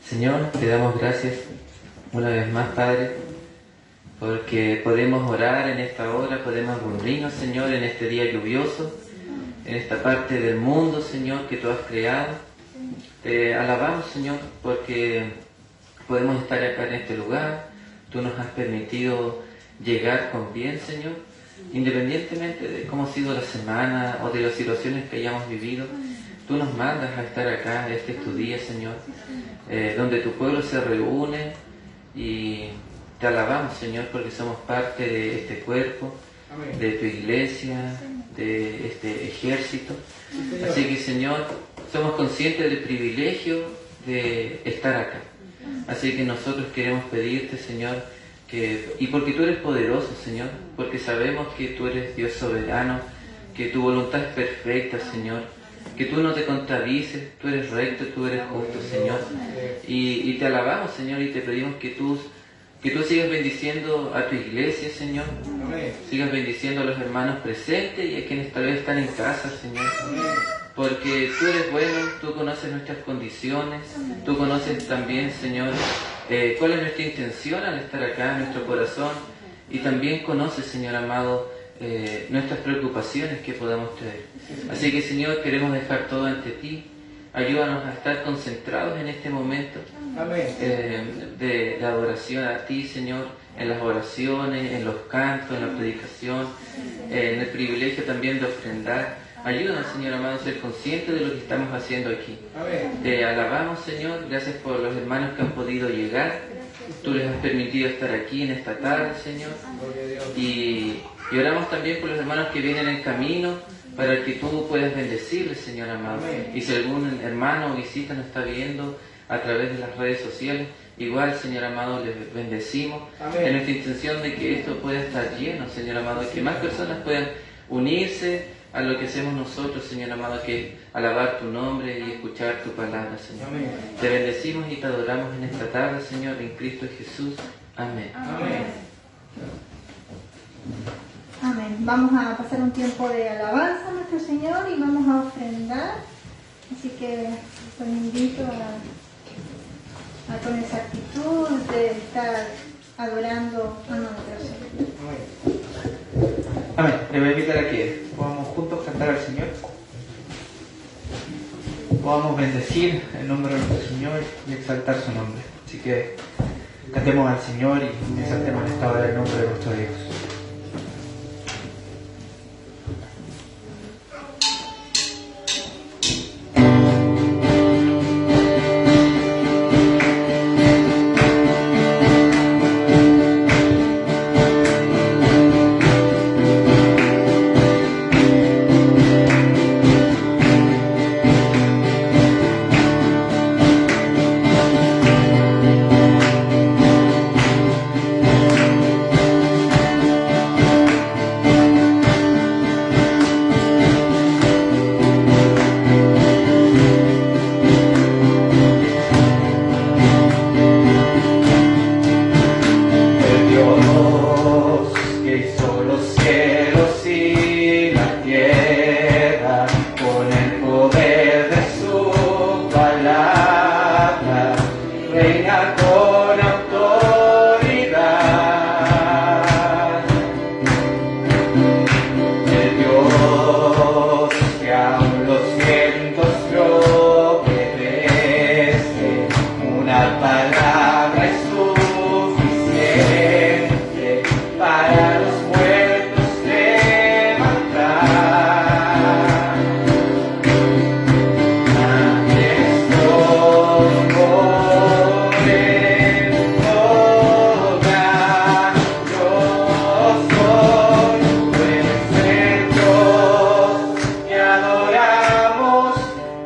Señor, te damos gracias una vez más, Padre, porque podemos orar en esta hora, podemos reunirnos, Señor, en este día lluvioso, en esta parte del mundo, Señor, que tú has creado. Te alabamos, Señor, porque podemos estar acá en este lugar. Tú nos has permitido llegar con bien, Señor, independientemente de cómo ha sido la semana o de las situaciones que hayamos vivido. Tú nos mandas a estar acá, este es tu día, Señor, donde tu pueblo se reúne, y te alabamos, Señor, porque somos parte de este cuerpo, de tu iglesia, de este ejército. Así que, Señor, somos conscientes del privilegio de estar acá. Así que nosotros queremos pedirte, Señor, y porque tú eres poderoso, Señor, porque sabemos que tú eres Dios soberano, que tu voluntad es perfecta, Señor, que tú no te contradices, tú eres recto, tú eres justo, Señor. Y te alabamos, Señor, y te pedimos que tú sigas bendiciendo a tu iglesia, Señor. Sigas bendiciendo a los hermanos presentes y a quienes tal vez están en casa, Señor. Porque tú eres bueno, tú conoces nuestras condiciones, tú conoces también, Señor, cuál es nuestra intención al estar acá, nuestro corazón, y también conoces, Señor amado, nuestras preocupaciones que podamos traer. Así que, Señor, queremos dejar todo ante ti. Ayúdanos a estar concentrados en este momento de adoración a ti, Señor, en las oraciones, en los cantos, en la predicación, en el privilegio también de ofrendar. Ayúdanos, Señor amado, a ser conscientes de lo que estamos haciendo aquí. Te alabamos, Señor, gracias por los hermanos que han podido llegar. Tú les has permitido estar aquí en esta tarde, Señor. Y oramos también por los hermanos que vienen en camino, para que tú puedas bendecirles, Señor amado. Y si algún hermano o visita nos está viendo a través de las redes sociales, igual, Señor amado, les bendecimos. En nuestra intención de que esto pueda estar lleno, Señor amado, y que más personas puedan unirse a lo que hacemos nosotros, Señor amado, que es alabar tu nombre y escuchar tu palabra, Señor. Te bendecimos y te adoramos en esta tarde, Señor, en Cristo Jesús. Amén. Amén. Vamos a pasar un tiempo de alabanza a nuestro Señor y vamos a ofrendar. Así que los invito a con esa actitud de estar adorando a nuestro Señor. Amén. Le voy a invitar a que podamos juntos cantar al Señor. Podamos bendecir el nombre de nuestro Señor y exaltar su nombre. Así que cantemos al Señor y exaltemos en esta hora el nombre de nuestro Dios.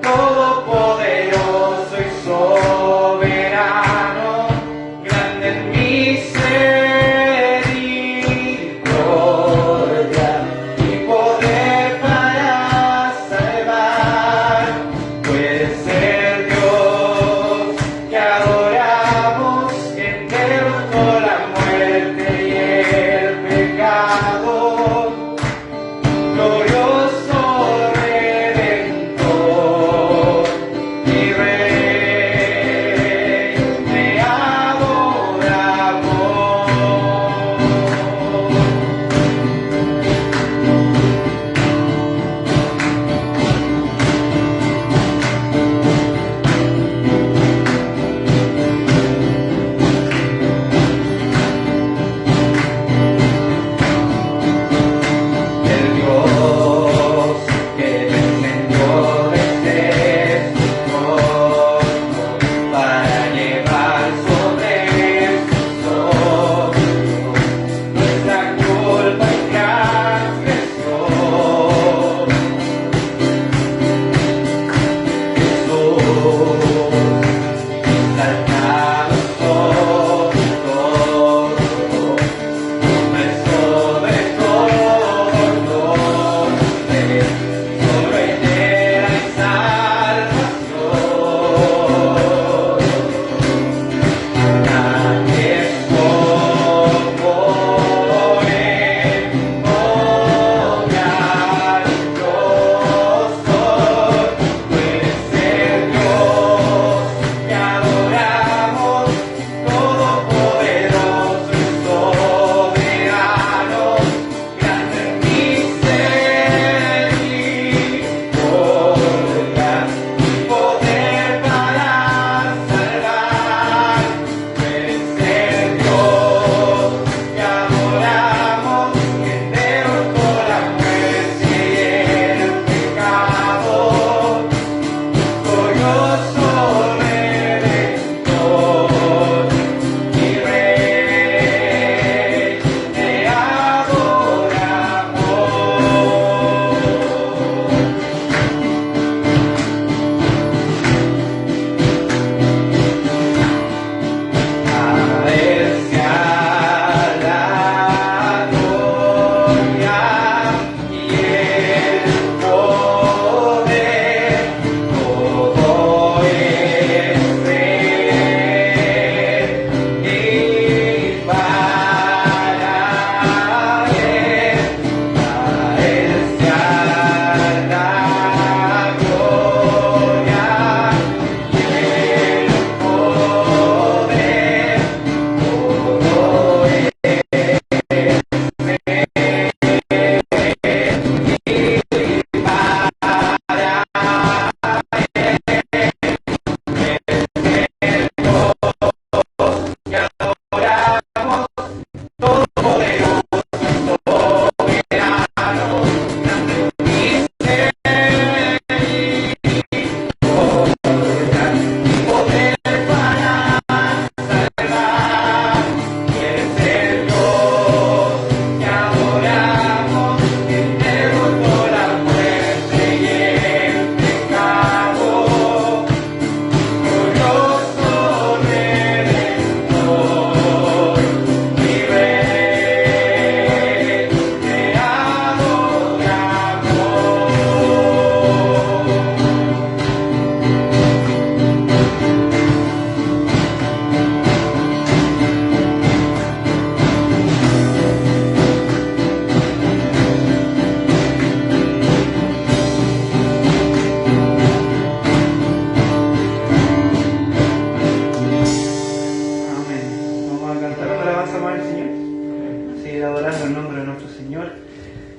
Todopoderoso y soberano.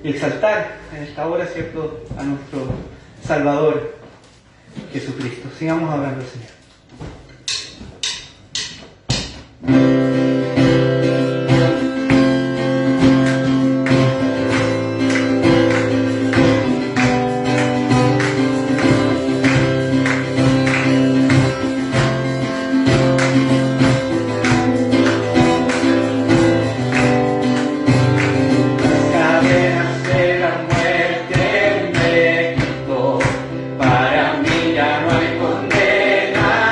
y exaltar en esta hora, ¿cierto?, a nuestro Salvador Jesucristo. Sigamos hablando, Señor. Para mí ya no hay condena.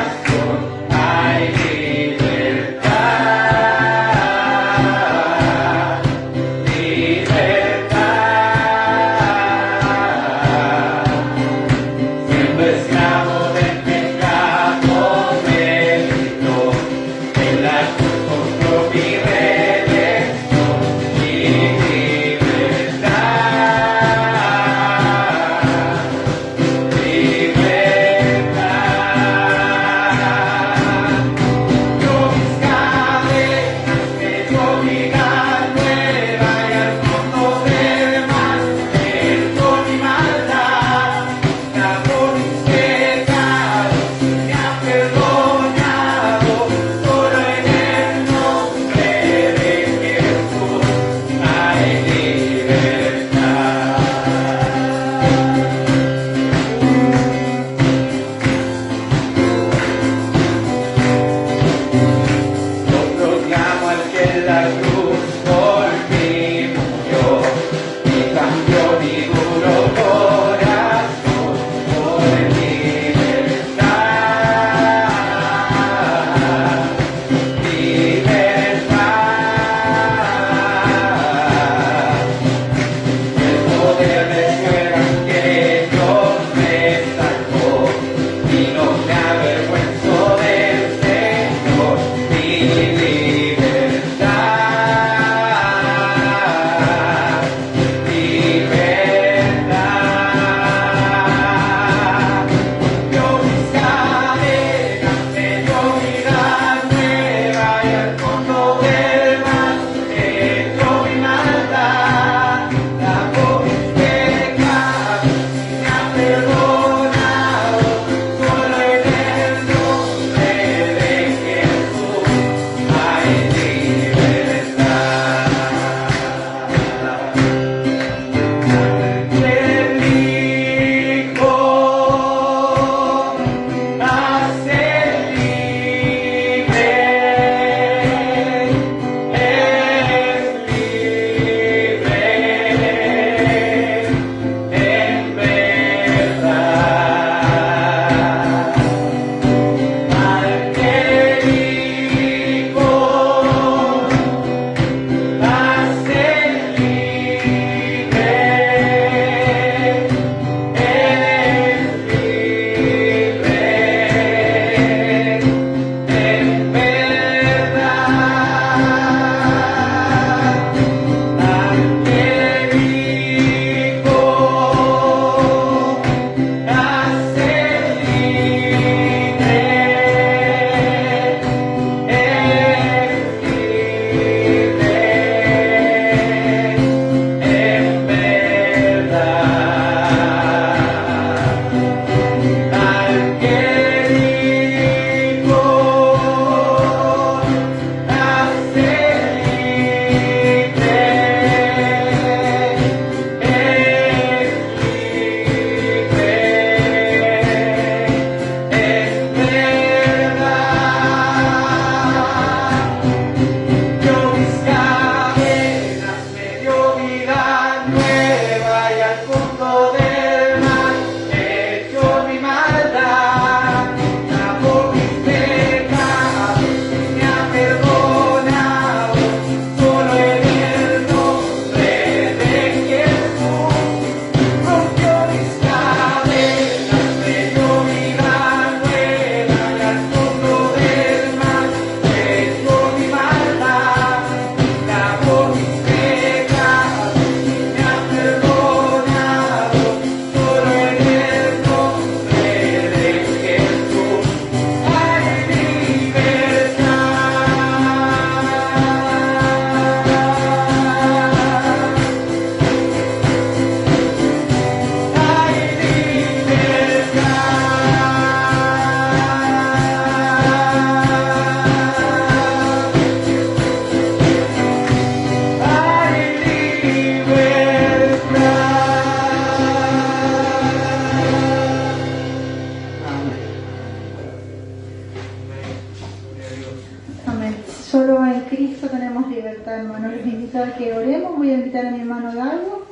Solo en Cristo tenemos libertad, hermano. Les invito a que oremos. Voy a invitar a mi hermano Galgo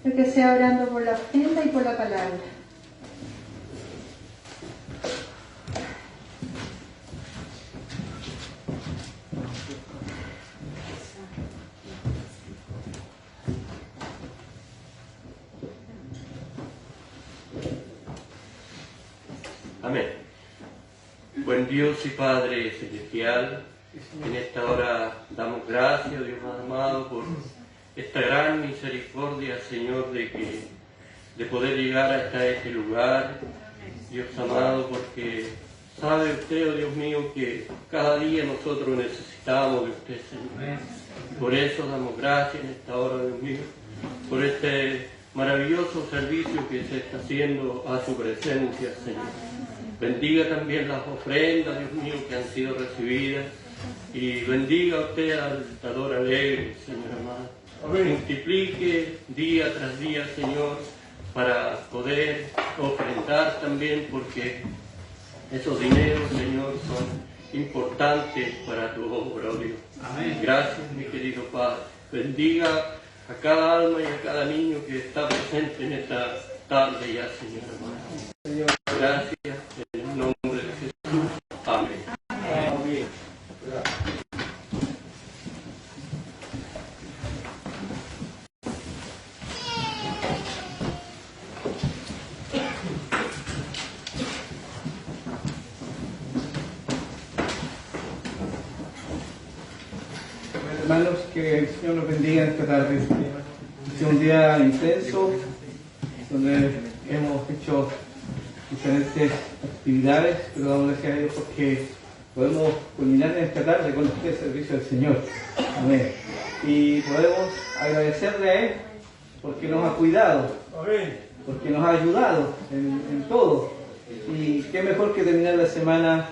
a que sea orando por la ofrenda y por la palabra. Amén. Buen Dios y Padre Celestial, en esta hora damos gracias, Dios amado, por esta gran misericordia, Señor, de poder llegar hasta este lugar, Dios amado, porque sabe usted, oh Dios mío, que cada día nosotros necesitamos de usted, Señor. Por eso damos gracias en esta hora, Dios mío, por este maravilloso servicio que se está haciendo a su presencia, Señor. Bendiga también las ofrendas, Dios mío, que han sido recibidas. Y bendiga a usted al dador alegre, Señor amado. Multiplique día tras día, Señor, para poder ofrendar también, porque esos dineros, Señor, son importantes para tu obra, oh Dios. Amén. Gracias, mi querido Padre. Bendiga a cada alma y a cada niño que está presente en esta tarde ya, Señor amado. Gracias, en el nombre de Jesús. Amén. Amén. Hermanos, que el Señor nos bendiga esta tarde. Es un día intenso donde hemos hecho diferentes actividades, pero damos gracias a Dios porque podemos culminar en esta tarde con este servicio del Señor. Amén. Y podemos agradecerle a Él porque nos ha cuidado, porque nos ha ayudado en todo. Y qué mejor que terminar la semana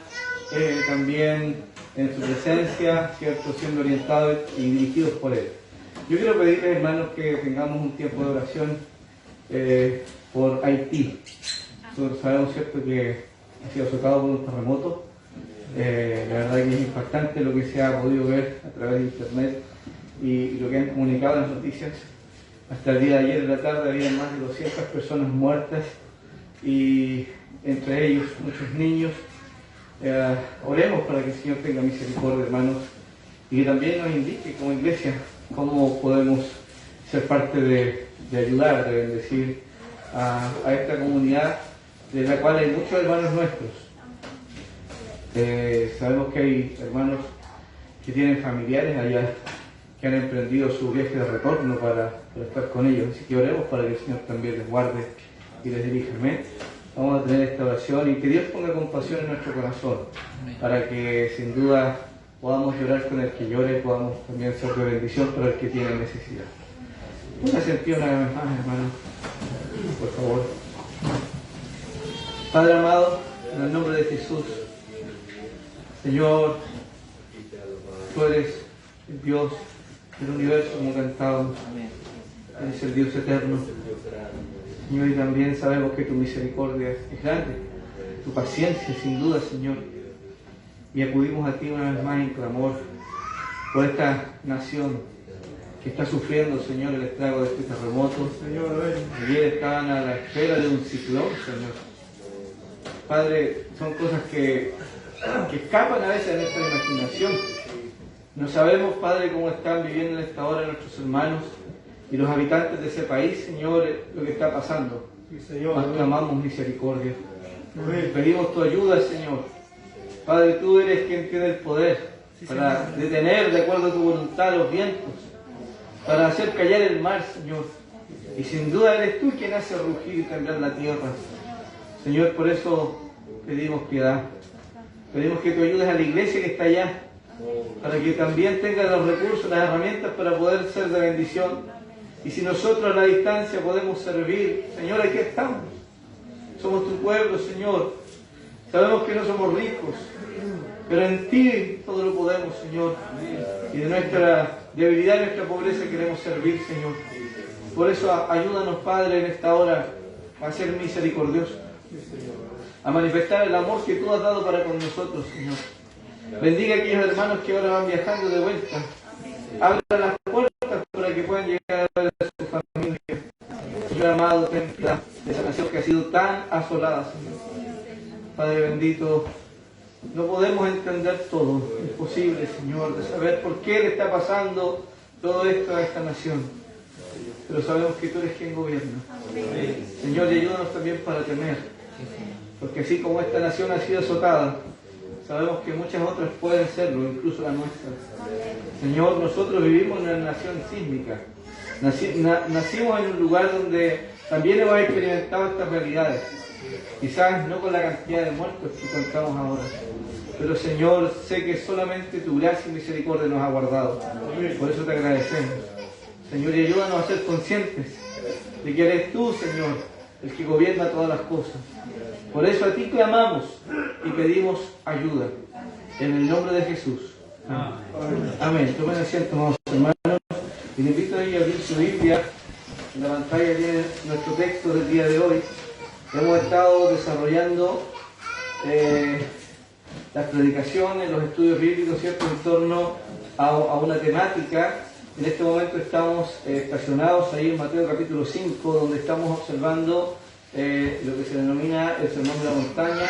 también en su presencia, ¿cierto?, siendo orientados y dirigidos por Él. Yo quiero pedirles, hermanos, que tengamos un tiempo de oración por Haití. Nosotros sabemos, ¿cierto?, que ha sido azotado por un terremoto. La verdad que es impactante lo que se ha podido ver a través de internet y lo que han comunicado en las noticias. Hasta el día de ayer en la tarde había más de 200 personas muertas y entre ellos muchos niños. Oremos para que el Señor tenga misericordia, hermanos, y que también nos indique como iglesia cómo podemos ser parte de ayudar, de bendecir a esta comunidad, de la cual hay muchos hermanos nuestros. Sabemos que hay hermanos que tienen familiares allá, que han emprendido su viaje de retorno para estar con ellos. Así que oremos para que el Señor también les guarde y les dirija. Amén. Vamos a tener esta oración y que Dios ponga compasión en nuestro corazón, para que sin duda podamos llorar con el que llore, podamos también ser de bendición para el que tiene necesidad. Póngase en pie una vez más, hermano, por favor. Padre amado, en el nombre de Jesús, Señor, tú eres el Dios del universo, como cantado, eres el Dios eterno. Señor, y también sabemos que tu misericordia es grande, tu paciencia sin duda, Señor. Y acudimos a ti una vez más en clamor por esta nación que está sufriendo, Señor, el estrago de este terremoto. Ayer estaban a la espera de un ciclón, Señor. Padre, son cosas que escapan a veces de nuestra imaginación. No sabemos, Padre, cómo están viviendo en esta hora nuestros hermanos y los habitantes de ese país, Señor, lo que está pasando. Mas clamamos misericordia. Pedimos tu ayuda, Señor. Padre, tú eres quien tiene el poder para detener, de acuerdo a tu voluntad, los vientos, para hacer callar el mar, Señor. Y sin duda eres tú quien hace rugir y temblar la tierra. Señor, por eso pedimos piedad. Pedimos que tú ayudes a la iglesia que está allá, para que también tenga los recursos, las herramientas para poder ser de bendición. Y si nosotros a la distancia podemos servir, Señor, aquí estamos. Somos tu pueblo, Señor. Sabemos que no somos ricos, pero en ti todo lo podemos, Señor. Y de nuestra debilidad y nuestra pobreza queremos servir, Señor. Por eso ayúdanos, Padre, en esta hora a ser misericordiosos, a manifestar el amor que tú has dado para con nosotros, Señor. Bendiga a aquellos hermanos que ahora van viajando de vuelta. Abra las puertas para que puedan llegar a ver a su familia. Señor amado, ten piedad de esa nación que ha sido tan asolada, Señor. Padre bendito, no podemos entender todo. Es posible, Señor, de saber por qué le está pasando todo esto a esta nación. Pero sabemos que tú eres quien gobierna. Señor, y ayúdanos también para temer. Porque así como esta nación ha sido azotada, sabemos que muchas otras pueden serlo, incluso la nuestra. Señor, nosotros vivimos en una nación sísmica. Nacimos en un lugar donde también hemos experimentado estas realidades. Quizás no con la cantidad de muertos que contamos ahora. Pero Señor, sé que solamente tu gracia y misericordia nos ha guardado. Por eso te agradecemos. Señor, y ayúdanos a ser conscientes de que eres tú, Señor, el que gobierna todas las cosas. Por eso a ti clamamos y pedimos ayuda. En el nombre de Jesús. Amén. Amén. Tomen asiento, amados hermanos. Y les invito a abrir su Biblia. En la pantalla tiene nuestro texto del día de hoy. Hemos estado desarrollando las predicaciones, los estudios bíblicos, ¿cierto?, en torno a una temática. En este momento estamos estacionados ahí en Mateo capítulo 5, donde estamos observando lo que se denomina el Sermón de la Montaña,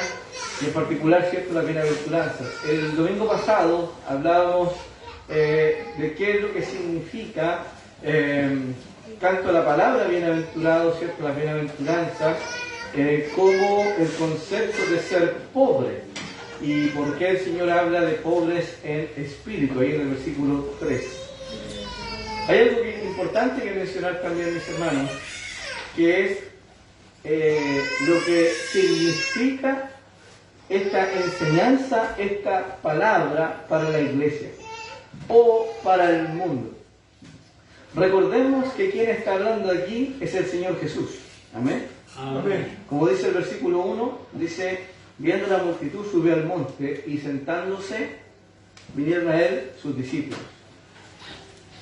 y en particular, ¿cierto?, las bienaventuranzas. El domingo pasado hablábamos de qué es lo que significa tanto la palabra bienaventurado, ¿cierto?, las bienaventuranzas, como el concepto de ser pobre, y por qué el Señor habla de pobres en espíritu, ahí en el versículo 3. Hay algo importante que mencionar también, mis hermanos, que es lo que significa esta enseñanza, esta palabra para la iglesia o para el mundo. Recordemos que quien está hablando aquí es el Señor Jesús. Amén. Amén. Como dice el versículo 1, dice: viendo la multitud subió al monte y sentándose vinieron a él sus discípulos.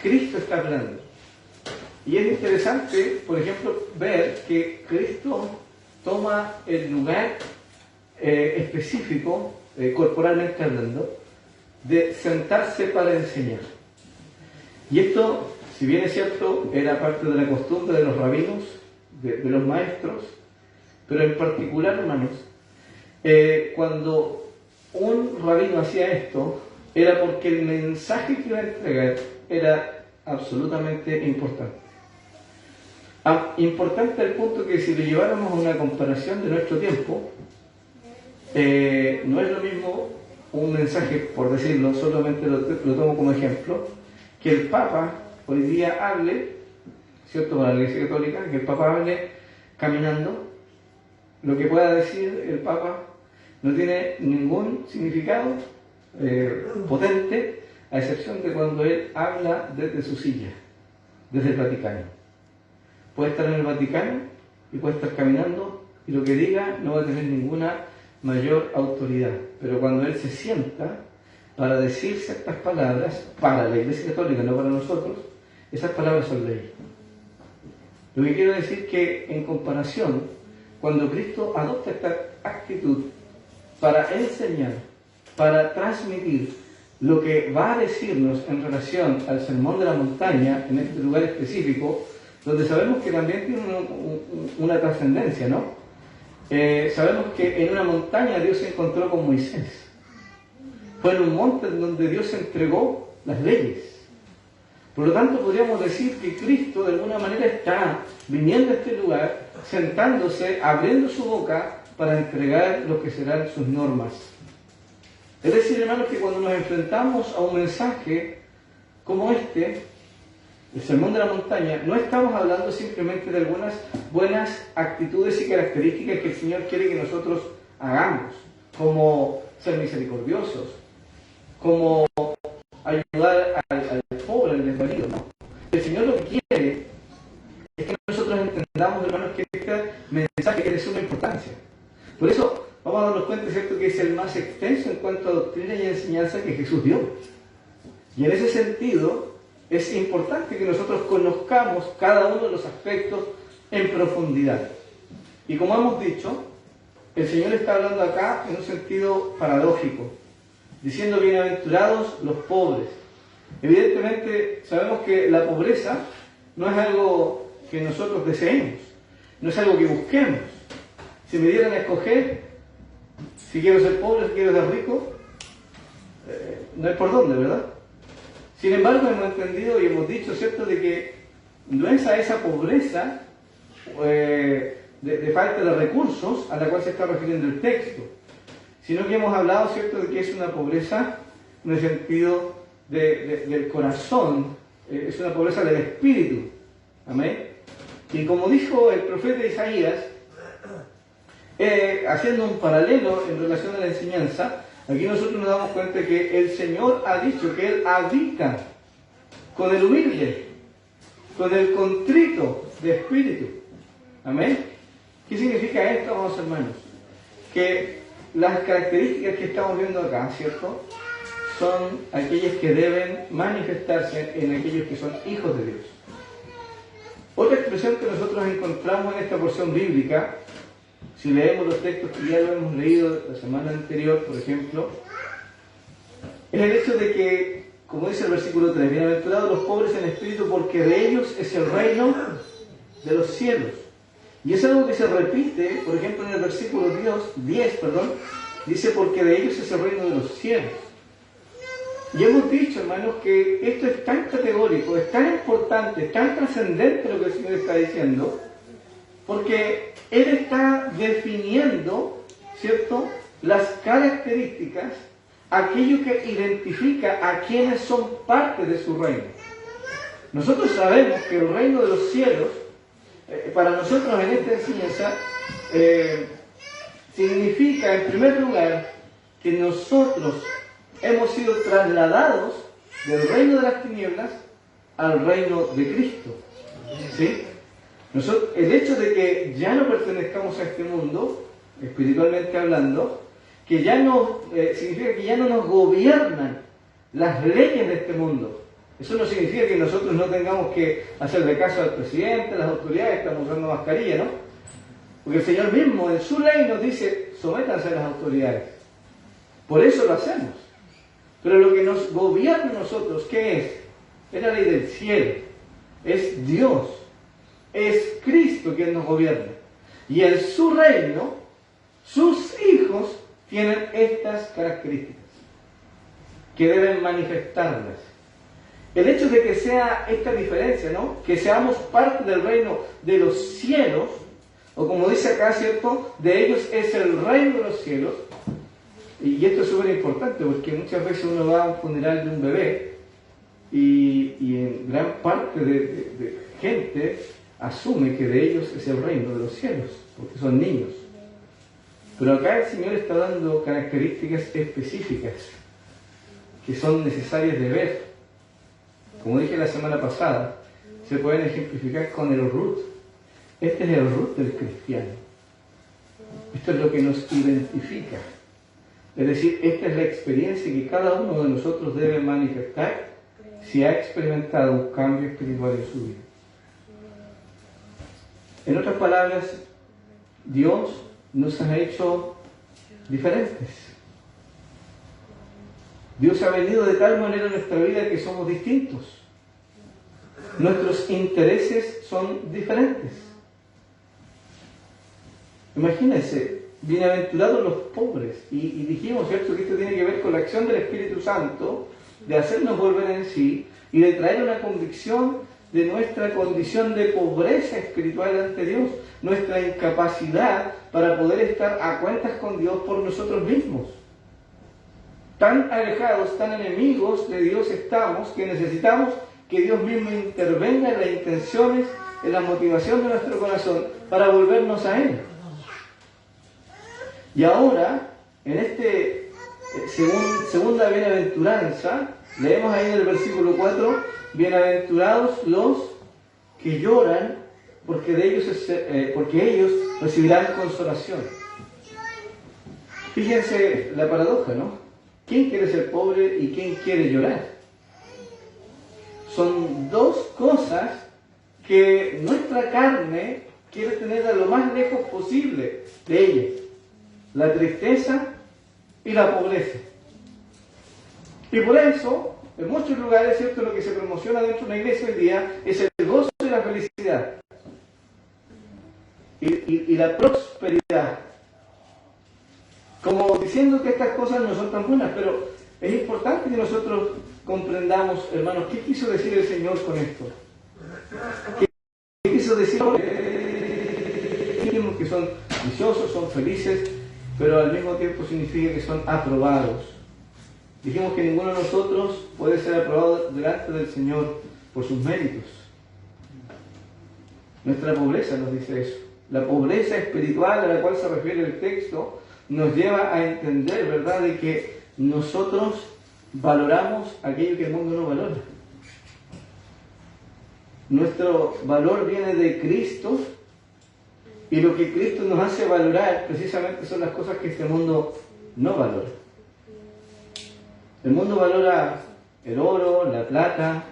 Cristo está hablando. Y es interesante, por ejemplo, ver que Cristo toma el lugar específico, corporalmente hablando, de sentarse para enseñar. Y esto, si bien es cierto, era parte de la costumbre de los rabinos, de los maestros, pero en particular, hermanos, cuando un rabino hacía esto, era porque el mensaje que iba a entregar era absolutamente importante. Importante al punto que si lo lleváramos a una comparación de nuestro tiempo, no es lo mismo un mensaje, por decirlo, solamente lo tomo como ejemplo, que el Papa hoy día hable, ¿cierto?, para la Iglesia Católica, que el Papa hable caminando. Lo que pueda decir el Papa no tiene ningún significado potente, a excepción de cuando él habla desde su silla, desde el Vaticano. Puede estar en el Vaticano y puede estar caminando, y lo que diga no va a tener ninguna mayor autoridad. Pero cuando él se sienta para decir ciertas palabras para la Iglesia Católica, no para nosotros, esas palabras son ley. Lo que quiero decir que, en comparación, cuando Cristo adopta esta actitud para enseñar, para transmitir lo que va a decirnos en relación al Sermón de la Montaña, en este lugar específico, donde sabemos que también tiene una trascendencia, ¿no? Sabemos que en una montaña Dios se encontró con Moisés. Fue en un monte en donde Dios entregó las leyes. Por lo tanto, podríamos decir que Cristo de alguna manera está viniendo a este lugar, sentándose, abriendo su boca para entregar lo que serán sus normas. Es decir, hermanos, que cuando nos enfrentamos a un mensaje como este, el Sermón de la Montaña, no estamos hablando simplemente de algunas buenas actitudes y características que el Señor quiere que nosotros hagamos, como ser misericordiosos, como ayudar al pobre, al desvalido, ¿no? El Señor lo que quiere es que nosotros entendamos, hermanos, que este mensaje tiene suma importancia. Por eso vamos a darnos cuenta, ¿cierto?, que es el más extenso en cuanto a doctrina y enseñanza que Jesús dio. Y en ese sentido, es importante que nosotros conozcamos cada uno de los aspectos en profundidad. Y como hemos dicho, el Señor está hablando acá en un sentido paradójico. diciendo bienaventurados los pobres. Evidentemente sabemos que la pobreza no es algo que nosotros deseemos, no es algo que busquemos. Si me dieran a escoger, si quiero ser pobre, si quiero ser rico, no hay por dónde, ¿verdad? Sin embargo, hemos entendido y hemos dicho, ¿cierto?, de que no es a esa pobreza de falta de recursos a la cual se está refiriendo el texto, sino que hemos hablado, ¿cierto?, de que es una pobreza en el sentido del corazón, es una pobreza del espíritu. Amén. Y como dijo el profeta Isaías, haciendo un paralelo en relación a la enseñanza, aquí nosotros nos damos cuenta que el Señor ha dicho que Él habita con el humilde, con el contrito de espíritu. Amén. ¿Qué significa esto, amados hermanos? Que las características que estamos viendo acá, ¿cierto?, son aquellas que deben manifestarse en aquellos que son hijos de Dios. Otra expresión que nosotros encontramos en esta porción bíblica, si leemos los textos que ya lo hemos leído la semana anterior, por ejemplo, es el hecho de que, como dice el versículo 3, bienaventurados los pobres en espíritu, porque de ellos es el reino de los cielos. Y es algo que se repite, por ejemplo, en el versículo 10, dice, porque de ellos es el reino de los cielos. Y hemos dicho, hermanos, que esto es tan categórico, es tan importante, es tan trascendente lo que el Señor está diciendo, porque Él está definiendo, ¿cierto?, las características, aquello que identifica a quienes son parte de su reino. Nosotros sabemos que el reino de los cielos, para nosotros en esta enseñanza, significa, en primer lugar, que nosotros hemos sido trasladados del reino de las tinieblas al reino de Cristo. ¿Sí? El hecho de que ya no pertenezcamos a este mundo, espiritualmente hablando, que ya no significa que ya no nos gobiernan las leyes de este mundo. Eso no significa que nosotros no tengamos que hacerle caso al presidente, a las autoridades, estamos usando mascarilla, ¿no? Porque el Señor mismo en su ley nos dice, sométanse a las autoridades. Por eso lo hacemos. Pero lo que nos gobierna a nosotros, ¿qué es? Es la ley del cielo. Es Dios. Es Cristo quien nos gobierna. Y en su reino, sus hijos tienen estas características que deben manifestarlas. El hecho de que sea esta diferencia, ¿no?, que seamos parte del reino de los cielos, o como dice acá, ¿cierto?, de ellos es el reino de los cielos. Y esto es súper importante porque muchas veces uno va a un funeral de un bebé y en gran parte de gente asume que de ellos es el reino de los cielos, porque son niños. Pero acá el Señor está dando características específicas que son necesarias de ver. Como dije la semana pasada, se pueden ejemplificar con el root. Este es el root del cristiano. Esto es lo que nos identifica. Es decir, esta es la experiencia que cada uno de nosotros debe manifestar si ha experimentado un cambio espiritual en su vida. En otras palabras, Dios nos ha hecho diferentes. Dios ha venido de tal manera en nuestra vida que somos distintos. Nuestros intereses son diferentes. Imagínense, bienaventurados los pobres. Y dijimos, ¿cierto?, que esto tiene que ver con la acción del Espíritu Santo, de hacernos volver en sí y de traer una convicción de nuestra condición de pobreza espiritual ante Dios, nuestra incapacidad para poder estar a cuentas con Dios por nosotros mismos. Tan alejados, tan enemigos de Dios estamos, que necesitamos que Dios mismo intervenga en las intenciones, en la motivación de nuestro corazón para volvernos a Él. Y ahora, en este segunda bienaventuranza, leemos ahí en el versículo 4, bienaventurados los que lloran, porque ellos recibirán consolación. Fíjense la paradoja, ¿no? ¿Quién quiere ser pobre y quién quiere llorar? Son dos cosas que nuestra carne quiere tener a lo más lejos posible de ella. La tristeza y la pobreza. Y por eso, en muchos lugares, ¿cierto?, lo que se promociona dentro de una iglesia hoy día es el gozo y la felicidad. Y la prosperidad. Como diciendo que estas cosas no son tan buenas, pero es importante que nosotros comprendamos, hermanos, ¿qué quiso decir el Señor con esto? ¿Qué quiso decir? Que son viciosos, son felices, pero al mismo tiempo significa que son aprobados. Dijimos que ninguno de nosotros puede ser aprobado delante del Señor por sus méritos. Nuestra pobreza nos dice eso. La pobreza espiritual a la cual se refiere el texto nos lleva a entender, ¿verdad?, de que nosotros valoramos aquello que el mundo no valora. Nuestro valor viene de Cristo, y lo que Cristo nos hace valorar precisamente son las cosas que este mundo no valora. El mundo valora el oro, la plata.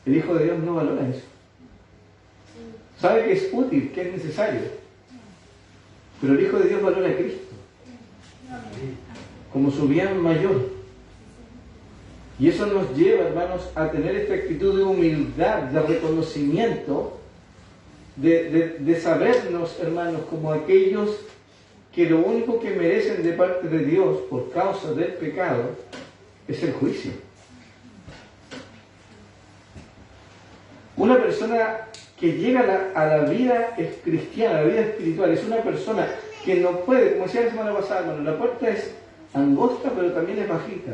El Hijo de Dios no valora eso. Sabe que es útil, que es necesario. Pero el Hijo de Dios valora a Cristo como su bien mayor. Y eso nos lleva, hermanos, a tener esta actitud de humildad, de reconocimiento, de sabernos, hermanos, como aquellos que lo único que merecen de parte de Dios por causa del pecado es el juicio. Una persona que llega a la vida cristiana, a la vida espiritual, es una persona que no puede, como decía la semana pasada, hermano, la puerta es angosta pero también es bajita.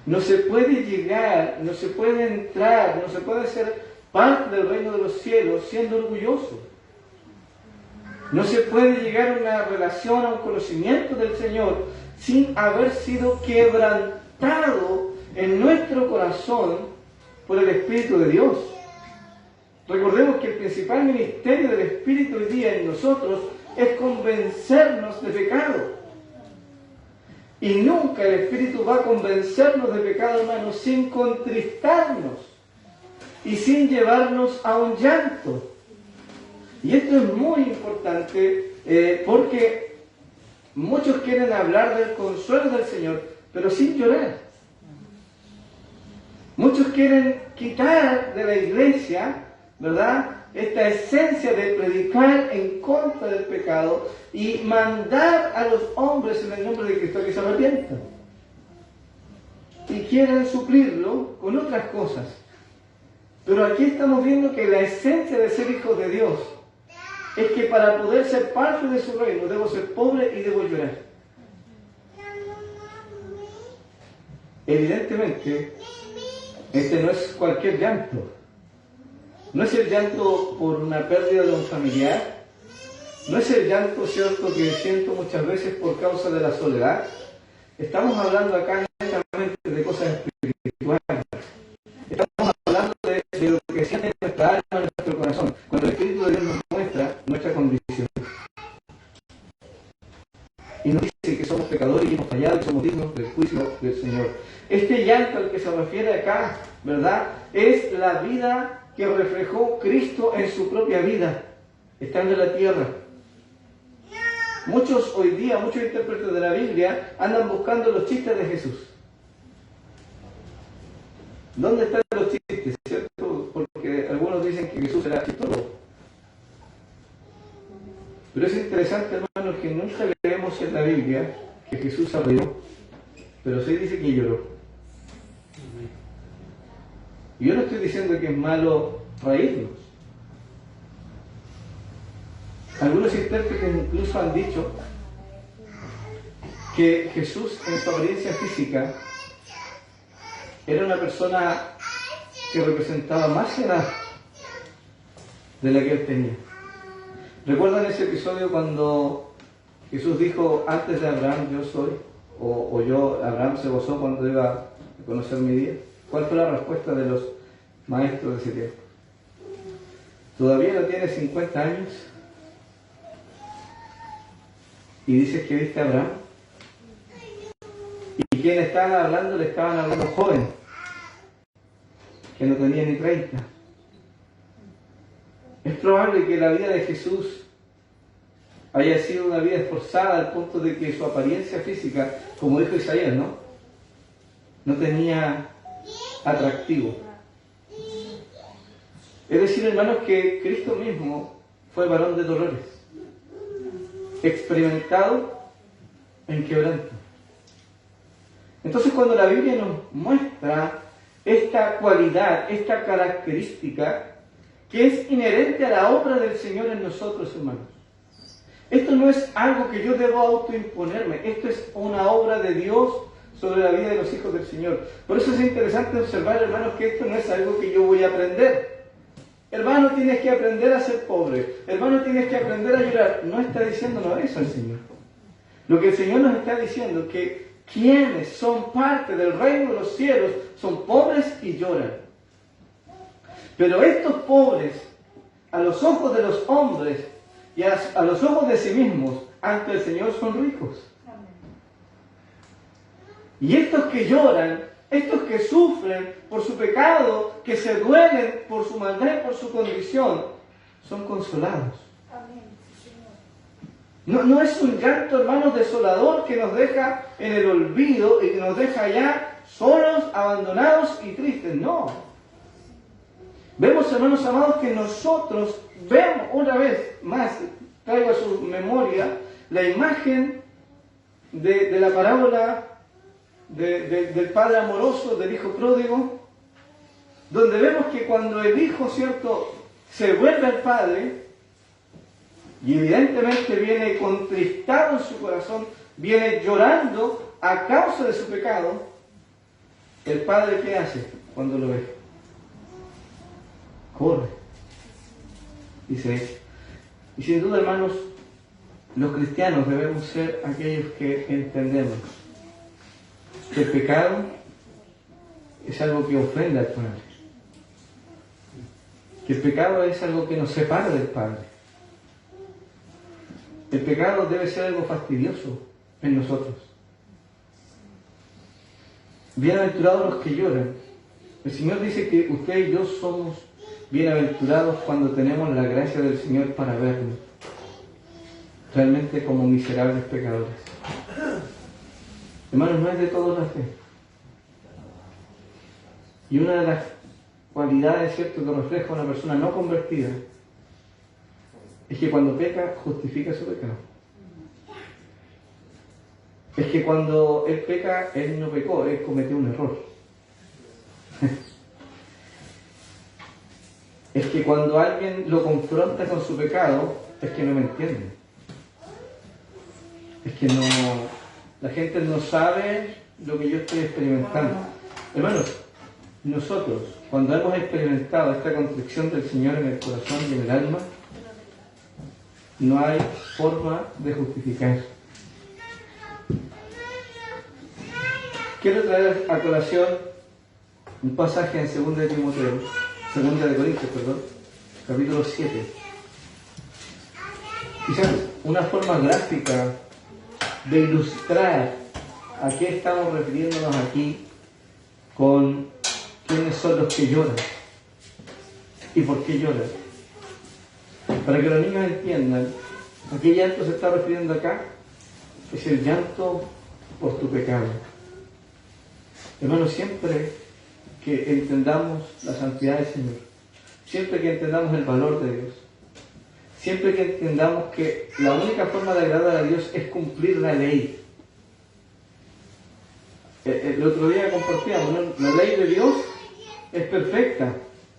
No se puede llegar, no se puede entrar, no se puede ser parte del reino de los cielos siendo orgulloso. No se puede llegar a una relación, a un conocimiento del Señor sin haber sido quebrantado en nuestro corazón por el Espíritu de Dios. Recordemos que el principal ministerio del Espíritu hoy día en nosotros es convencernos de pecado. Y nunca el Espíritu va a convencernos de pecado, hermanos, sin contristarnos y sin llevarnos a un llanto. Y esto es muy importante porque muchos quieren hablar del consuelo del Señor, pero sin llorar. Muchos quieren quitar de la iglesia, ¿verdad?, esta esencia de predicar en contra del pecado y mandar a los hombres en el nombre de Cristo que se arrepientan. Y quieren suplirlo con otras cosas. Pero aquí estamos viendo que la esencia de ser hijos de Dios es que para poder ser parte de su reino debo ser pobre y debo llorar. Evidentemente, este no es cualquier llanto. No es el llanto por una pérdida de un familiar. No es el llanto, cierto, que siento muchas veces por causa de la soledad. Estamos hablando acá netamente de cosas espirituales. Estamos hablando de lo que siente nuestra alma, nuestro corazón. Cuando el Espíritu de Dios nos muestra nuestra condición. Y nos dice que somos pecadores y hemos fallado y somos dignos del juicio del Señor. Este llanto al que se refiere acá, ¿verdad?, es la vida que reflejó Cristo en su propia vida, estando en la tierra. Muchos hoy día, muchos intérpretes de la Biblia, andan buscando los chistes de Jesús. ¿Dónde están los chistes? ¿Cierto? Porque algunos dicen que Jesús era chistoso. Pero es interesante, hermanos, que nunca leemos en la Biblia que Jesús se rió, pero sí dice que lloró. Y yo no estoy diciendo que es malo reírnos. Algunos intérpretes incluso han dicho que Jesús en su apariencia física era una persona que representaba más edad de la que él tenía. ¿Recuerdan ese episodio cuando Jesús dijo, antes de Abraham yo soy? O yo, Abraham se gozó cuando iba a conocer mi día. ¿Cuál fue la respuesta de los maestros de ese tiempo? ¿Todavía no tienes 50 años? ¿Y dices que viste a Abraham? ¿Y quién estaban hablando? Le estaban hablando joven, que no tenía ni 30. Es probable que la vida de Jesús haya sido una vida esforzada al punto de que su apariencia física, como dijo Isaías, ¿no?, no tenía atractivo. Es decir, hermanos, que Cristo mismo fue varón de dolores, experimentado en quebranto. Entonces, cuando la Biblia nos muestra esta cualidad, esta característica que es inherente a la obra del Señor en nosotros, hermanos, esto no es algo que yo debo autoimponerme, esto es una obra de Dios sobre la vida de los hijos del Señor. Por eso es interesante observar, hermanos, que esto no es algo que yo voy a aprender. Hermano, tienes que aprender a ser pobre. Hermano, tienes que aprender a llorar. No está diciéndonos eso el Señor. Lo que el Señor nos está diciendo es que quienes son parte del reino de los cielos son pobres y lloran. Pero estos pobres, a los ojos de los hombres y a los ojos de sí mismos, ante el Señor son ricos. Y estos que lloran, estos que sufren por su pecado, que se duelen por su maldad y por su condición, son consolados. No es un llanto, hermanos, desolador que nos deja en el olvido y que nos deja ya solos, abandonados y tristes. No. Vemos, hermanos amados, que nosotros vemos una vez más, traigo a su memoria, la imagen de la parábola del padre amoroso, del hijo pródigo, donde vemos que cuando el hijo, ¿cierto?, se vuelve al padre, y evidentemente viene contristado en su corazón, viene llorando a causa de su pecado, el padre, ¿qué hace cuando lo ve? Corre y se echa. Y sin duda, hermanos, los cristianos debemos ser aquellos que entendemos que el pecado es algo que ofende al Padre, que el pecado es algo que nos separa del Padre. El pecado debe ser algo fastidioso en nosotros. Bienaventurados los que lloran. El Señor dice que usted y yo somos bienaventurados cuando tenemos la gracia del Señor para vernos realmente como miserables pecadores. Hermanos, no es de todos la fe. Y una de las cualidades, ¿cierto?, que refleja una persona no convertida es que cuando peca, justifica su pecado. Es que cuando él peca, él no pecó, él cometió un error. Es que cuando alguien lo confronta con su pecado, es que no me entiende. Es que no, la gente no sabe lo que yo estoy experimentando. Hermanos, nosotros, cuando hemos experimentado esta constricción del Señor en el corazón y en el alma, no hay forma de justificar. Quiero traer a colación un pasaje en 2 de Corintios, capítulo 7. Quizás una forma gráfica de ilustrar a qué estamos refiriéndonos aquí con quiénes son los que lloran y por qué lloran. Para que los niños entiendan, ¿a qué llanto se está refiriendo acá? Es el llanto por tu pecado. Hermanos, siempre que entendamos la santidad del Señor, siempre que entendamos el valor de Dios, siempre que entendamos que la única forma de agradar a Dios es cumplir la ley. El otro día compartíamos, ¿no? La ley de Dios es perfecta,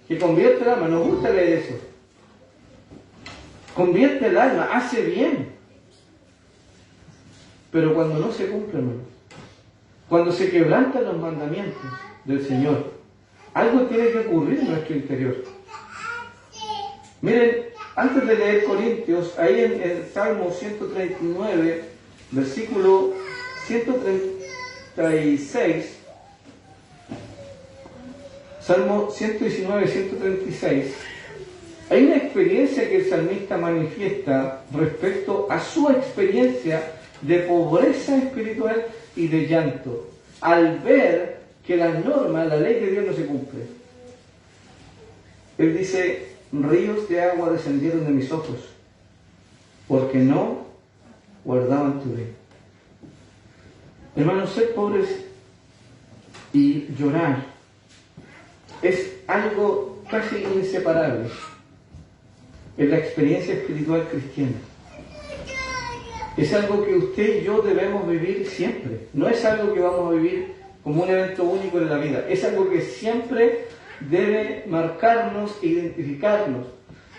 que convierte el alma. Nos gusta leer eso. Convierte el alma, hace bien. Pero cuando no se cumple, hermano, cuando se quebrantan los mandamientos del Señor, algo tiene que ocurrir en nuestro interior. Miren, antes de leer Corintios, ahí en el Salmo 139, versículo 136, Salmo 119, 136, hay una experiencia que el salmista manifiesta respecto a su experiencia de pobreza espiritual y de llanto, al ver que las normas, la ley de Dios no se cumple. Él dice: ríos de agua descendieron de mis ojos, porque no guardaban tu ley. Hermanos, ser pobres y llorar es algo casi inseparable en la experiencia espiritual cristiana. Es algo que usted y yo debemos vivir siempre. No es algo que vamos a vivir como un evento único en la vida. Es algo que siempre debe marcarnos e identificarnos.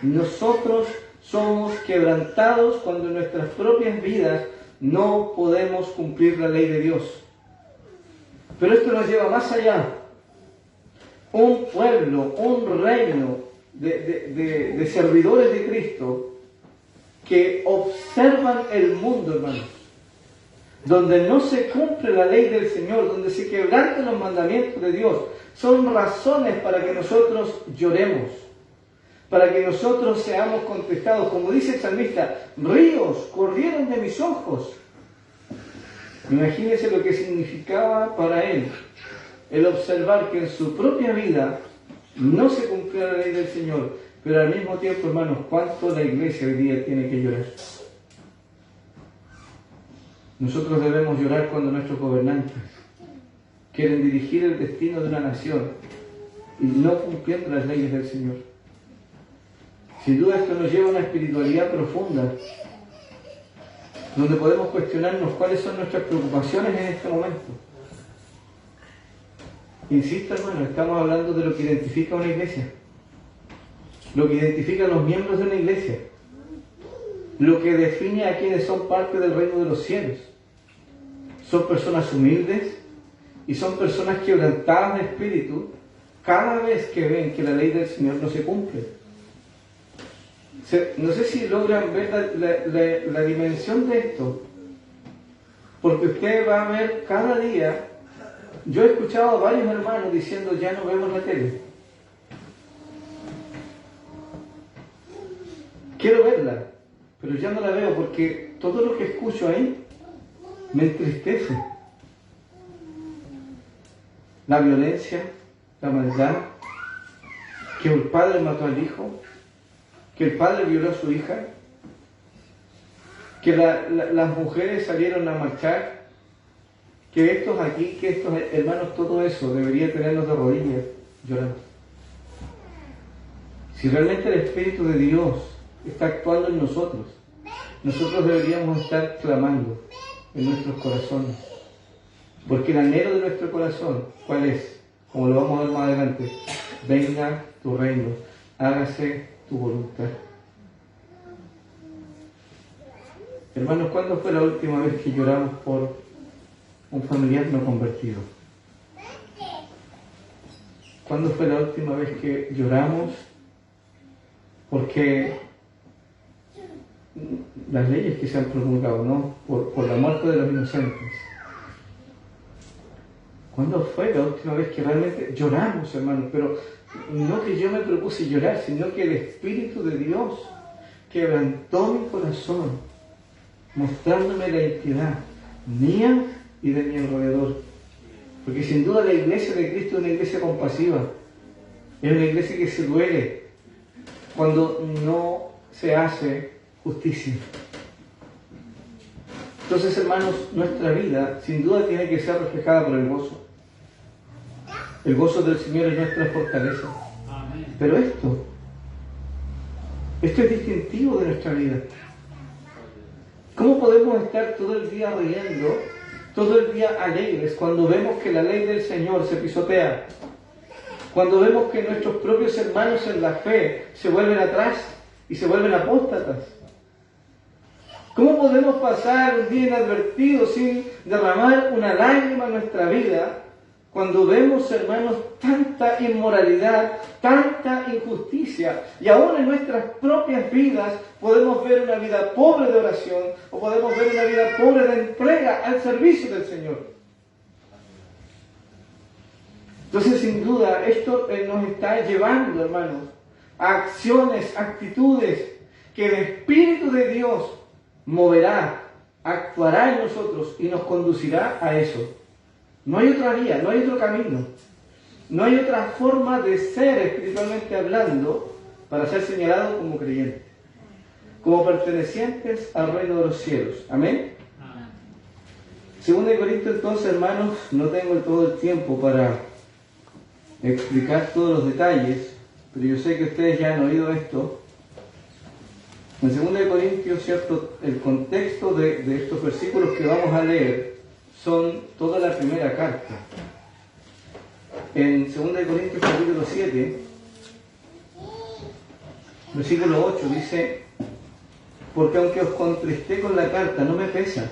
Nosotros somos quebrantados cuando en nuestras propias vidas no podemos cumplir la ley de Dios. Pero esto nos lleva más allá. Un pueblo, un reino de servidores de Cristo que observan el mundo, hermanos, donde no se cumple la ley del Señor, donde se quebrantan los mandamientos de Dios, son razones para que nosotros lloremos, para que nosotros seamos contestados. Como dice el salmista, ríos corrieron de mis ojos. Imagínense lo que significaba para él el observar que en su propia vida no se cumplía la ley del Señor, pero al mismo tiempo, hermanos, ¿cuánto la iglesia hoy día tiene que llorar? Nosotros debemos llorar cuando nuestros gobernantes quieren dirigir el destino de una nación y no cumpliendo las leyes del Señor. Sin duda esto nos lleva a una espiritualidad profunda, donde podemos cuestionarnos cuáles son nuestras preocupaciones en este momento. Insisto, hermano, estamos hablando de lo que identifica a una iglesia, lo que identifica a los miembros de una iglesia, lo que define a quienes son parte del reino de los cielos. Son personas humildes y son personas quebrantadas de espíritu cada vez que ven que la ley del Señor no se cumple. No sé si logran ver la dimensión de esto, porque usted va a ver cada día. Yo he escuchado a varios hermanos diciendo, ya no vemos la tele. Quiero verla, pero ya no la veo porque todo lo que escucho ahí me entristece. La violencia, la maldad, que el padre mató al hijo, que el padre violó a su hija, que las mujeres salieron a marchar, que estos aquí, que estos hermanos, todo eso debería tenernos de rodillas llorando. Si realmente el Espíritu de Dios está actuando en nosotros, nosotros deberíamos estar clamando en nuestros corazones. Porque el anhelo de nuestro corazón, ¿cuál es? Como lo vamos a ver más adelante, venga tu reino, hágase tu voluntad. Hermanos, ¿cuándo fue la última vez que lloramos por un familiar no convertido? ¿Cuándo fue la última vez que lloramos porque las leyes que se han promulgado, ¿no? Por la muerte de los inocentes? ¿Cuándo fue la última vez que realmente lloramos, hermanos? Pero no que yo me propuse llorar, sino que el Espíritu de Dios quebrantó mi corazón, mostrándome la identidad mía y de mi alrededor. Porque sin duda la iglesia de Cristo es una iglesia compasiva, es una iglesia que se duele cuando no se hace justicia. Entonces, hermanos, nuestra vida sin duda tiene que ser reflejada por el gozo. El gozo del Señor es nuestra fortaleza. Pero esto es distintivo de nuestra vida. ¿Cómo podemos estar todo el día riendo, todo el día alegres, cuando vemos que la ley del Señor se pisotea? Cuando vemos que nuestros propios hermanos en la fe se vuelven atrás y se vuelven apóstatas. ¿Cómo podemos pasar un día inadvertido sin derramar una lágrima en nuestra vida cuando vemos, hermanos, tanta inmoralidad, tanta injusticia? Y aún en nuestras propias vidas podemos ver una vida pobre de oración o podemos ver una vida pobre de entrega al servicio del Señor. Entonces, sin duda, esto nos está llevando, hermanos, a acciones, actitudes que el Espíritu de Dios moverá, actuará en nosotros y nos conducirá a eso. No hay otra vía, no hay otro camino, no hay otra forma de ser espiritualmente hablando para ser señalados como creyentes, como pertenecientes al reino de los cielos. Amén. Segunda de Corintios, entonces, hermanos, no tengo todo el tiempo para explicar todos los detalles, pero yo sé que ustedes ya han oído esto. En segunda de Corintios, ¿cierto? El contexto de estos versículos que vamos a leer son toda la primera carta. En segunda de Corintios capítulo 7, versículo 8 dice: porque aunque os contristé con la carta, no me pesa,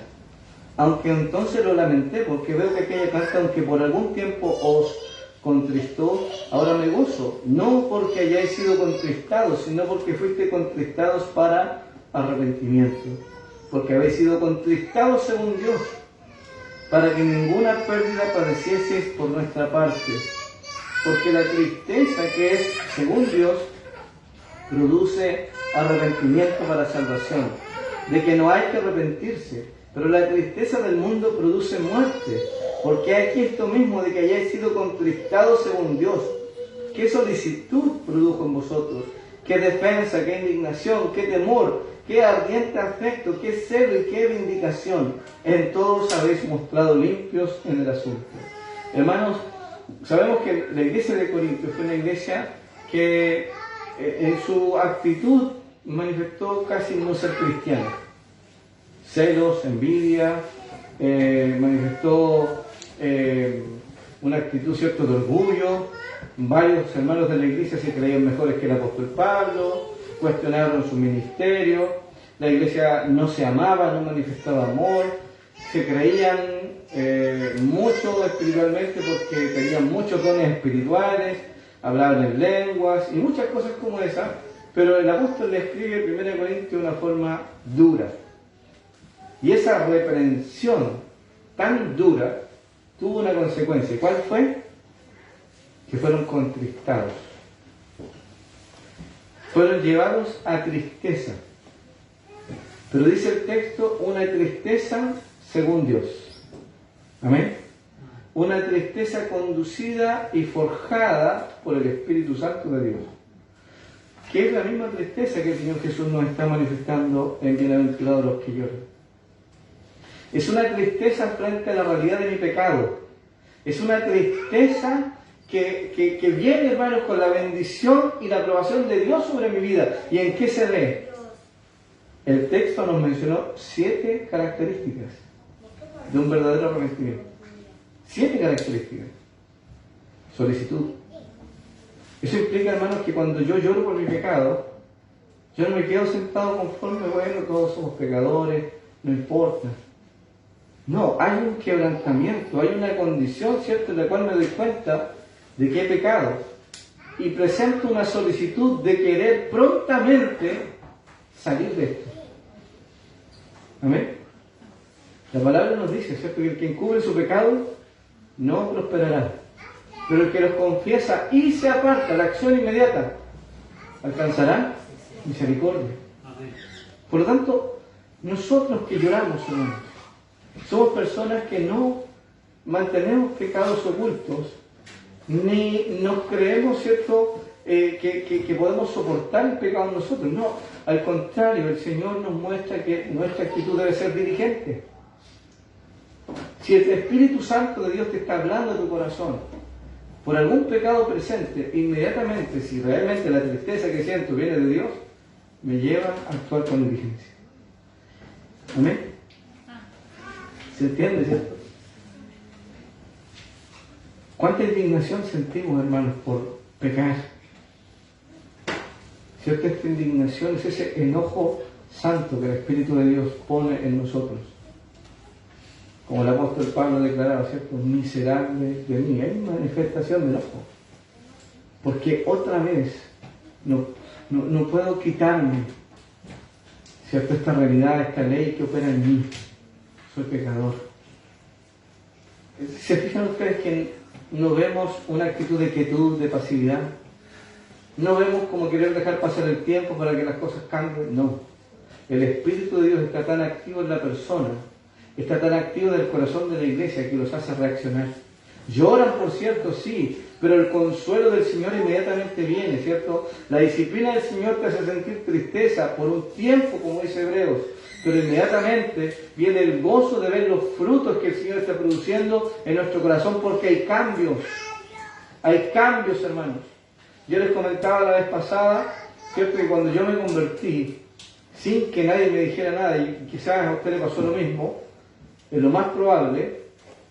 aunque entonces lo lamenté, porque veo que aquella carta, aunque por algún tiempo os contristó, ahora me gozo, no porque hayáis sido contristados, sino porque fuiste contristados para arrepentimiento, porque habéis sido contristados según Dios, para que ninguna pérdida padecieseis por nuestra parte, porque la tristeza que es según Dios produce arrepentimiento para salvación, de que no hay que arrepentirse, pero la tristeza del mundo produce muerte. Porque hay aquí esto mismo de que hayáis sido contristados según Dios. ¿Qué solicitud produjo en vosotros? ¿Qué defensa, qué indignación, qué temor, qué ardiente afecto, qué celo y qué vindicación? En todos habéis mostrado limpios en el asunto. Hermanos, sabemos que la iglesia de Corintios fue una iglesia que en su actitud manifestó casi no ser cristiana. Celos, envidia, manifestó una actitud, cierto, de orgullo. Varios hermanos de la iglesia se creían mejores que el apóstol Pablo, cuestionaron su ministerio, la iglesia no se amaba, no manifestaba amor, se creían mucho espiritualmente porque tenían muchos dones espirituales, hablaban en lenguas y muchas cosas como esas, pero el apóstol le escribe 1 Corintios de una forma dura. Y esa reprensión tan dura tuvo una consecuencia. ¿Cuál fue? Que fueron contristados. Fueron llevados a tristeza. Pero dice el texto, una tristeza según Dios. Amén. Una tristeza conducida y forjada por el Espíritu Santo de Dios. Que es la misma tristeza que el Señor Jesús nos está manifestando en Bienaventurados los que lloran. Es una tristeza frente a la realidad de mi pecado. Es una tristeza que viene, hermanos, con la bendición y la aprobación de Dios sobre mi vida. ¿Y en qué se ve? El texto nos mencionó 7 características de un verdadero arrepentimiento. 7 características. Solicitud. Eso implica, hermanos, que cuando yo lloro por mi pecado, yo no me quedo sentado conforme, bueno, todos somos pecadores, no importa. No, hay un quebrantamiento, hay una condición, ¿cierto?, en la cual me doy cuenta de que he pecado y presento una solicitud de querer prontamente salir de esto. Amén. La palabra nos dice, ¿cierto?, que el que encubre su pecado no prosperará, pero el que los confiesa y se aparta, la acción inmediata, alcanzará misericordia. Por lo tanto, nosotros que lloramos, hermanos, somos personas que no mantenemos pecados ocultos, ni nos creemos, ¿cierto?, que podemos soportar el pecado nosotros. No, al contrario, el Señor nos muestra que nuestra actitud debe ser diligente. Si el Espíritu Santo de Dios te está hablando a tu corazón por algún pecado presente, inmediatamente, si realmente la tristeza que siento viene de Dios, me lleva a actuar con diligencia. Amén. ¿Se entiende, cierto? ¿Cuánta indignación sentimos, hermanos, por pecar? ¿Cierto? Esta indignación es ese enojo santo que el Espíritu de Dios pone en nosotros. Como el apóstol Pablo declaraba, ¿cierto? Miserable de mí. Hay manifestación de enojo. Porque otra vez no puedo quitarme, ¿cierto?, esta realidad, esta ley que opera en mí. Soy pecador. ¿Se fijan ustedes que no vemos una actitud de quietud, de pasividad? No vemos como querer dejar pasar el tiempo para que las cosas cambien. No. El Espíritu de Dios está tan activo en la persona, está tan activo en el corazón de la iglesia que los hace reaccionar. Lloran, por cierto, sí, pero el consuelo del Señor inmediatamente viene, ¿cierto? La disciplina del Señor te hace sentir tristeza por un tiempo, como dice Hebreos, pero inmediatamente viene el gozo de ver los frutos que el Señor está produciendo en nuestro corazón, porque hay cambios. Hay cambios, hermanos. Yo les comentaba la vez pasada, ¿cierto?, que cuando yo me convertí, sin que nadie me dijera nada, y quizás a usted le pasó lo mismo, es lo más probable,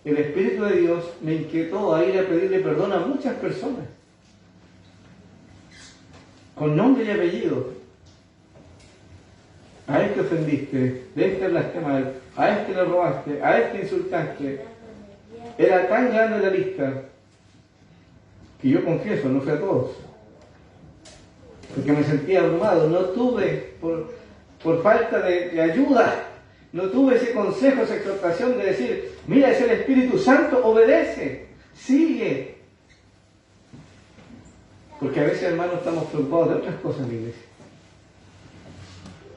el Espíritu de Dios me inquietó a ir a pedirle perdón a muchas personas, con nombre y apellido. A este ofendiste, de este hablaste mal, a este le robaste, a este insultaste. Era tan grande la lista que yo confieso, no fui a todos, porque me sentía abrumado. No tuve, por falta de ayuda, no tuve ese consejo, esa exhortación de decir, mira, es el Espíritu Santo, obedece, sigue. Porque a veces, hermanos, estamos preocupados de otras cosas en la iglesia.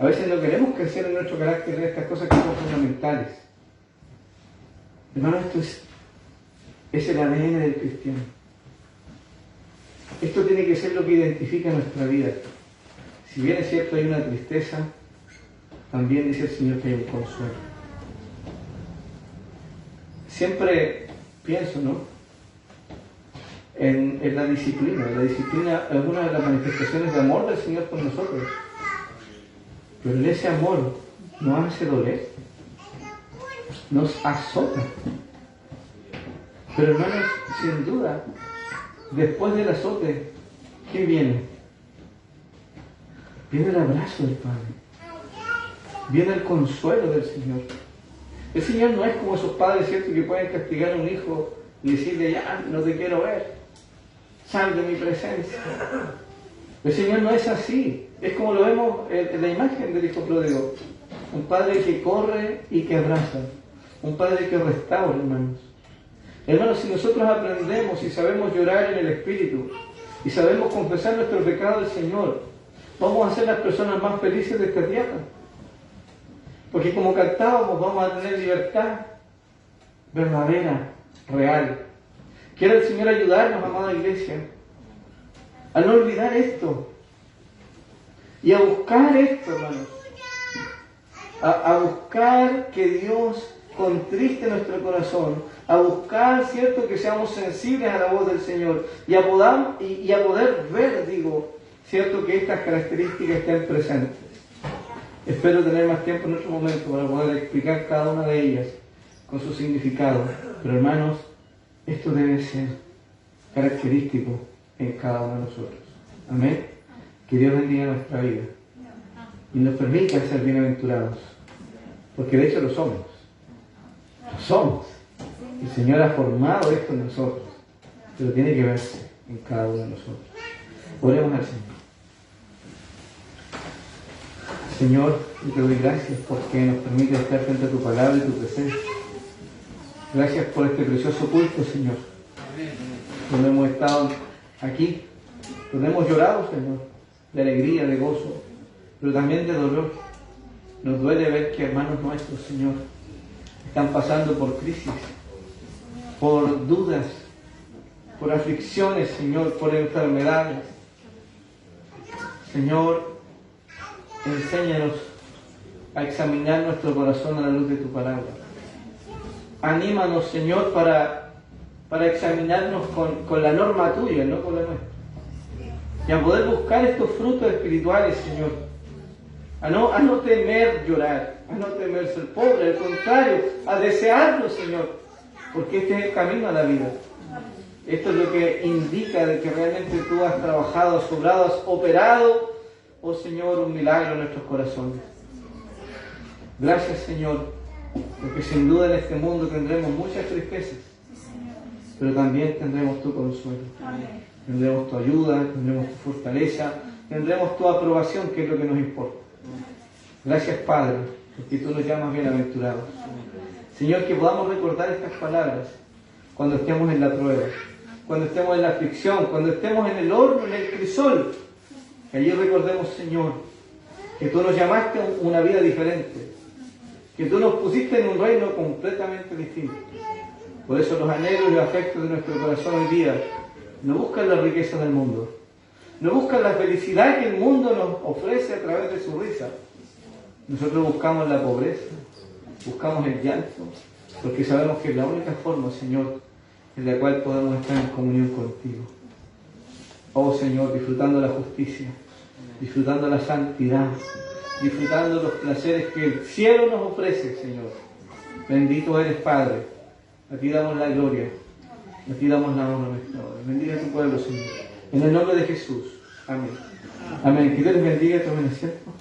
A veces no queremos crecer en nuestro carácter en estas cosas que son fundamentales. Hermanos, esto es el ADN del cristiano. Esto tiene que ser lo que identifica nuestra vida. Si bien es cierto, hay una tristeza, también dice el Señor que hay un consuelo. Siempre pienso, ¿no?, en la disciplina. La disciplina es una de las manifestaciones de amor del Señor por nosotros. Pero ese amor nos hace doler, nos azota. Pero hermanos, sin duda, después del azote, ¿qué viene? Viene el abrazo del Padre. Viene el consuelo del Señor. El Señor no es como esos padres, ¿cierto?, que pueden castigar a un hijo y decirle, ya, no te quiero ver, sal de mi presencia. El Señor no es así. Es como lo vemos en la imagen del hijo pródigo. Un padre que corre y que abraza. Un padre que restaura, hermanos. Hermanos, si nosotros aprendemos y sabemos llorar en el Espíritu y sabemos confesar nuestro pecado al Señor, vamos a ser las personas más felices de esta tierra. Porque como cantábamos, vamos a tener libertad verdadera, real. Quiere el Señor ayudarnos, amada iglesia, a no olvidar esto y a buscar esto, hermanos. A buscar que Dios contriste nuestro corazón, a buscar, cierto, que seamos sensibles a la voz del Señor y a poder ver, cierto, que estas características estén presentes. Espero tener más tiempo en otro momento para poder explicar cada una de ellas con su significado. Pero hermanos, esto debe ser característico en cada uno de nosotros. Amén. Que Dios bendiga nuestra vida y nos permita ser bienaventurados, porque de hecho lo somos. Lo somos. El Señor ha formado esto en nosotros, pero tiene que verse en cada uno de nosotros. Oremos al Señor. Señor, yo te doy gracias porque nos permite estar frente a tu palabra y tu presencia. Gracias por este precioso culto, Señor, donde hemos estado aquí, donde hemos llorado, Señor, de alegría, de gozo, pero también de dolor. Nos duele ver que hermanos nuestros, Señor, están pasando por crisis, por dudas, por aflicciones, Señor, por enfermedades. Señor, enséñanos a examinar nuestro corazón a la luz de tu palabra. Anímanos, Señor, para examinarnos con la norma tuya, no con la nuestra. Y a poder buscar estos frutos espirituales, Señor. A no temer llorar, a no temer ser pobre, al contrario, a desearlo, Señor. Porque este es el camino a la vida. Esto es lo que indica de que realmente tú has trabajado, has sobrado, has operado, oh Señor, un milagro en nuestros corazones. Gracias, Señor, porque sin duda en este mundo tendremos muchas tristezas, pero también tendremos tu consuelo. Tendremos tu ayuda, tendremos tu fortaleza, tendremos tu aprobación, que es lo que nos importa. Gracias, Padre, porque tú nos llamas bienaventurados. Señor, que podamos recordar estas palabras cuando estemos en la prueba, cuando estemos en la aflicción, cuando estemos en el horno, en el crisol. Que allí recordemos, Señor, que tú nos llamaste a una vida diferente, que tú nos pusiste en un reino completamente distinto. Por eso los anhelos y los afectos de nuestro corazón hoy día no buscan las riquezas del mundo, no buscan la felicidad que el mundo nos ofrece a través de su risa. Nosotros buscamos la pobreza, buscamos el llanto, porque sabemos que es la única forma, Señor, en la cual podemos estar en comunión contigo. Oh Señor, disfrutando la justicia, disfrutando la santidad, disfrutando los placeres que el cielo nos ofrece, Señor. Bendito eres, Padre. A ti damos la gloria, a ti damos la honra, nuestra hora. Bendiga a tu pueblo, Señor. En el nombre de Jesús. Amén. Amén. Que Dios les bendiga, tomen asiento.